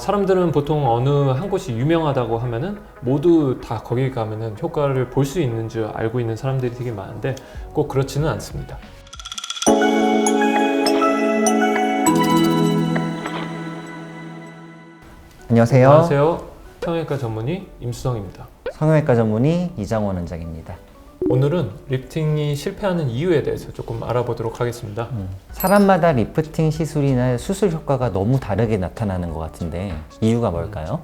사람들은 보통 어느 한 곳이 유명하다고 하면은 모두 다 거기 가면은 효과를 볼 수 있는 줄 알고 있는 사람들이 되게 많은데 꼭 그렇지는 않습니다. 안녕하세요. 안녕하세요. 성형외과 전문의 임수성입니다. 성형외과 전문의 이장원 원장입니다. 오늘은 리프팅이 실패하는 이유에 대해서 조금 알아보도록 하겠습니다. 사람마다 리프팅 시술이나 수술 효과가 너무 다르게 나타나는 것 같은데 이유가 뭘까요?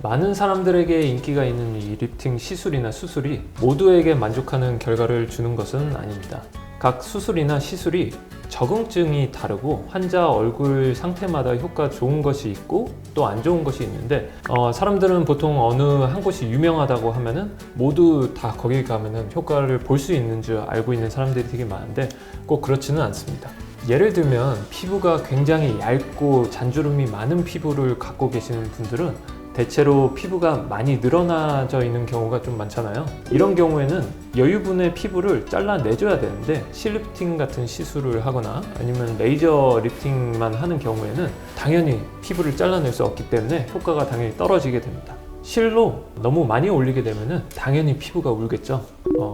많은 사람들에게 인기가 있는 이 리프팅 시술이나 수술이 모두에게 만족하는 결과를 주는 것은 아닙니다. 각 수술이나 시술이 적응증이 다르고 환자 얼굴 상태마다 효과 좋은 것이 있고 또 안 좋은 것이 있는데 사람들은 보통 어느 한 곳이 유명하다고 하면은 모두 다 거기 가면은 효과를 볼 수 있는 줄 알고 있는 사람들이 되게 많은데 꼭 그렇지는 않습니다. 예를 들면 피부가 굉장히 얇고 잔주름이 많은 피부를 갖고 계시는 분들은 대체로 피부가 많이 늘어나져 있는 경우가 좀 많잖아요. 이런 경우에는 여유분의 피부를 잘라내줘야 되는데 실리프팅 같은 시술을 하거나 아니면 레이저 리프팅만 하는 경우에는 당연히 피부를 잘라낼 수 없기 때문에 효과가 당연히 떨어지게 됩니다. 실로 너무 많이 올리게 되면은 당연히 피부가 울겠죠.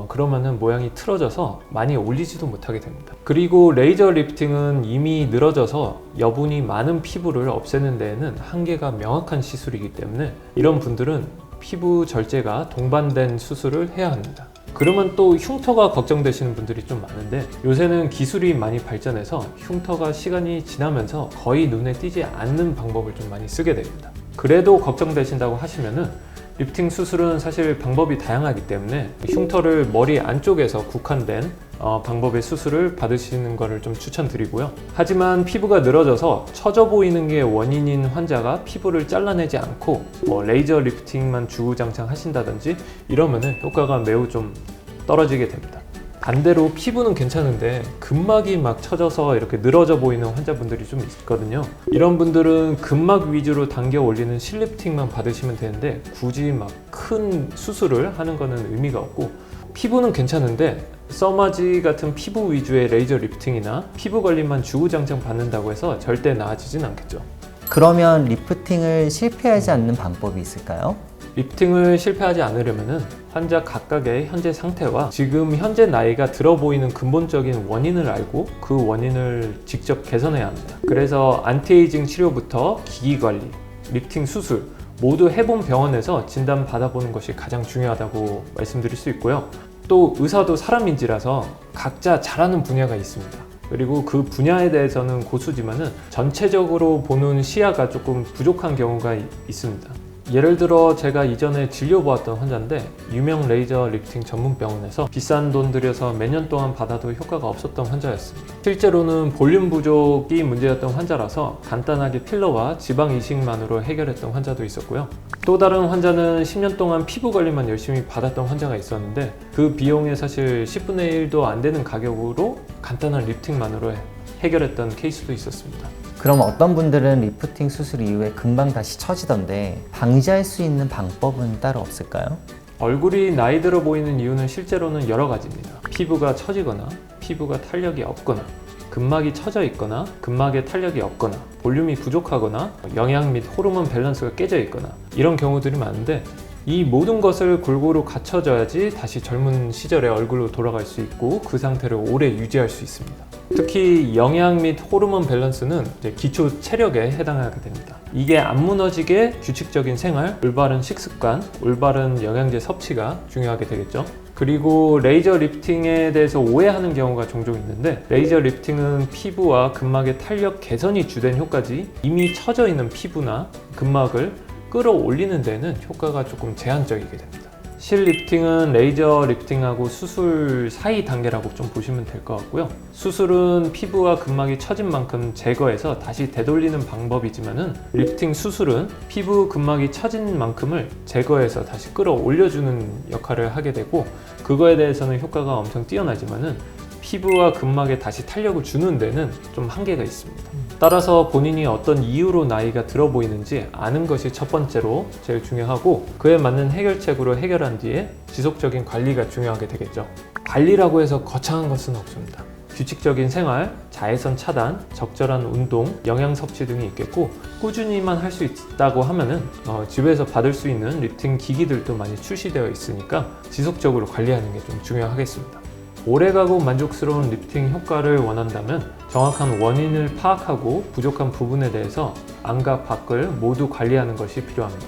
그러면은 모양이 틀어져서 많이 올리지도 못하게 됩니다. 그리고 레이저 리프팅은 이미 늘어져서 여분이 많은 피부를 없애는 데에는 한계가 명확한 시술이기 때문에 이런 분들은 피부 절제가 동반된 수술을 해야 합니다. 그러면 또 흉터가 걱정되시는 분들이 좀 많은데 요새는 기술이 많이 발전해서 흉터가 시간이 지나면서 거의 눈에 띄지 않는 방법을 좀 많이 쓰게 됩니다. 그래도 걱정되신다고 하시면은 리프팅 수술은 사실 방법이 다양하기 때문에 흉터를 머리 안쪽에서 국한된 방법의 수술을 받으시는 것을 좀 추천드리고요. 하지만 피부가 늘어져서 처져 보이는 게 원인인 환자가 피부를 잘라내지 않고 레이저 리프팅만 주구장창 하신다든지 이러면은 효과가 매우 좀 떨어지게 됩니다. 반대로 피부는 괜찮은데 근막이 막 처져서 이렇게 늘어져 보이는 환자분들이 좀 있거든요. 이런 분들은 근막 위주로 당겨 올리는 실리프팅만 받으시면 되는데 굳이 막 큰 수술을 하는 거는 의미가 없고, 피부는 괜찮은데 써마지 같은 피부 위주의 레이저 리프팅이나 피부 관리만 주구장창 받는다고 해서 절대 나아지진 않겠죠. 그러면 리프팅을 실패하지 않는 방법이 있을까요? 리프팅을 실패하지 않으려면 환자 각각의 현재 상태와 지금 현재 나이가 들어 보이는 근본적인 원인을 알고 그 원인을 직접 개선해야 합니다. 그래서 안티에이징 치료부터 기기 관리, 리프팅 수술 모두 해본 병원에서 진단 받아보는 것이 가장 중요하다고 말씀드릴 수 있고요. 또 의사도 사람인지라서 각자 잘하는 분야가 있습니다. 그리고 그 분야에 대해서는 고수지만은 전체적으로 보는 시야가 조금 부족한 경우가 있습니다. 예를 들어 제가 이전에 진료보았던 환자인데 유명 레이저 리프팅 전문 병원에서 비싼 돈 들여서 몇 년 동안 받아도 효과가 없었던 환자였습니다. 실제로는 볼륨 부족이 문제였던 환자라서 간단하게 필러와 지방 이식만으로 해결했던 환자도 있었고요. 또 다른 환자는 10년 동안 피부 관리만 열심히 받았던 환자가 있었는데 그 비용에 사실 10분의 1도 안 되는 가격으로 간단한 리프팅만으로 해결했던 케이스도 있었습니다. 그럼 어떤 분들은 리프팅 수술 이후에 금방 다시 처지던데 방지할 수 있는 방법은 따로 없을까요? 얼굴이 나이 들어 보이는 이유는 실제로는 여러 가지입니다. 피부가 처지거나 피부가 탄력이 없거나 근막이 처져 있거나 근막에 탄력이 없거나 볼륨이 부족하거나 영양 및 호르몬 밸런스가 깨져 있거나 이런 경우들이 많은데 이 모든 것을 골고루 갖춰져야지 다시 젊은 시절의 얼굴로 돌아갈 수 있고 그 상태를 오래 유지할 수 있습니다. 특히 영양 및 호르몬 밸런스는 기초 체력에 해당하게 됩니다. 이게 안 무너지게 규칙적인 생활, 올바른 식습관, 올바른 영양제 섭취가 중요하게 되겠죠. 그리고 레이저 리프팅에 대해서 오해하는 경우가 종종 있는데 레이저 리프팅은 피부와 근막의 탄력 개선이 주된 효과지 이미 처져 있는 피부나 근막을 끌어올리는 데는 효과가 조금 제한적이게 됩니다. 실 리프팅은 레이저 리프팅하고 수술 사이 단계라고 좀 보시면 될 것 같고요. 수술은 피부와 근막이 처진 만큼 제거해서 다시 되돌리는 방법이지만은 리프팅 수술은 피부 근막이 처진 만큼을 제거해서 다시 끌어올려주는 역할을 하게 되고 그거에 대해서는 효과가 엄청 뛰어나지만은 피부와 근막에 다시 탄력을 주는 데는 좀 한계가 있습니다. 따라서 본인이 어떤 이유로 나이가 들어 보이는지 아는 것이 첫 번째로 제일 중요하고 그에 맞는 해결책으로 해결한 뒤에 지속적인 관리가 중요하게 되겠죠. 관리라고 해서 거창한 것은 없습니다. 규칙적인 생활, 자외선 차단, 적절한 운동, 영양 섭취 등이 있겠고, 꾸준히만 할 수 있다고 하면은 집에서 받을 수 있는 리프팅 기기들도 많이 출시되어 있으니까 지속적으로 관리하는 게 좀 중요하겠습니다. 오래가고 만족스러운 리프팅 효과를 원한다면 정확한 원인을 파악하고 부족한 부분에 대해서 안과 밖을 모두 관리하는 것이 필요합니다.